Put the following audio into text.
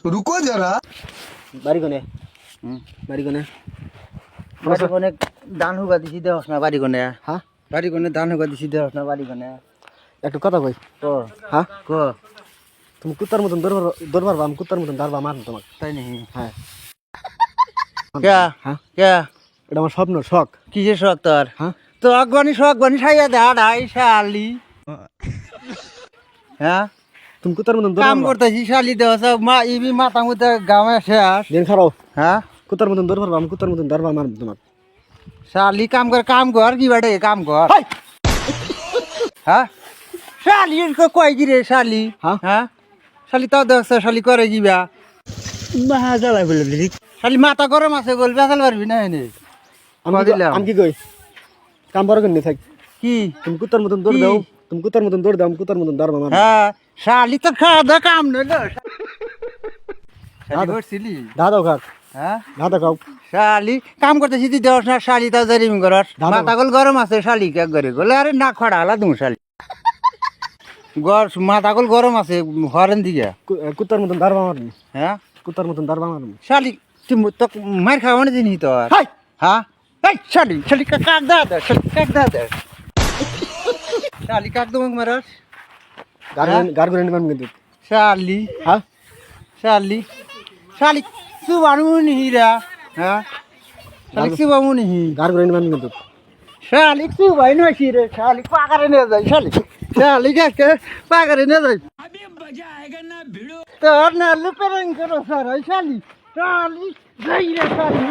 रुको जरा বাড়ি কোনে বাড়ি কোনে বাড়ি কোনে দান হুগা দিছি দেওস না বাড়ি কোনে হ্যাঁ বাড়ি কোনে দান হুগা দিছি দেওস না বাড়ি কোনে একটু কথা কই ও হ্যাঁ ক তুমি কুত্তার মতন দরবার বাম কুত্তার মতন দারবা মার তোমাকে তাই নাকি হ্যাঁ কে হ্যাঁ কে এটা আমার স্বপ্ন শখ কিসের শখ তোর হ্যাঁ তো শখ বানি সাইয়া দে আড়াই শালি হ্যাঁ তুমি কুত্তার মতন কাম করতেছি শালি দেওয়া সব মা ইবি মাথা মধ্যে গামে শেষ দিন খারাপ হ্যাঁ কুত্তার মতন দরবার বাম কুত্তার মতন দারবা মার তোমার শালি কাম কর কি বাড়ে কাম কর হ্যাঁ শালি কয় কি রে শালি হ্যাঁ শালি তাও দেখছ শালি করে কিবা মাথা জ্বালাই বলে শালি মাথা গরম আছে বল বেসাল পারবি না এনে আমি কি কই কাম বড় করে থাক কি তুমি কুত্তার মতন দৌড় দাও তুমি কুত্তার মতন দৌড় দাও আমি কুত্তার মতন দাঁড়বা মার হ্যাঁ শালি তো খাওয়া দাওয়া কাম নইল শালি করছিলি দাদা খাক হ্যাঁ দাদা খাও শালি কাম করতেছি তুই দেওয়াস না শালি তাও জারিম করস মাথা গল গরম আছে শালি কে করে গলে আরে না খড়া আলা তুমি শালি মাথা গল গরম আছে হরেন দিকে কুত্তার মতন দাঁড়বা মারবি হ্যাঁ কুত্তার মতন দাঁড়বা মারবি শালি তুমি তো মার খাওয়া না জিনিস তোর হ্যাঁ এই শালি শালি কাক দাদা শালি কাক দাদা শালি কাক তোমাকে মারাস গার্গরেন্ট মান কিন্তু শালি হ্যাঁ শালি শালি সুবানুনি হিরা হ্যাঁ শালি সুবানুনি হি গার্গরেন্ট মান কিন্তু শালি সুবাই নয় রে শালি পাগারে নিয়ে যায় শালি কাকে পাগারে নিয়ে যায় अभी मजा आएगा ना भिड़ो তোর না লুপেরিং করো স্যার শালি শালি যাই রে শালি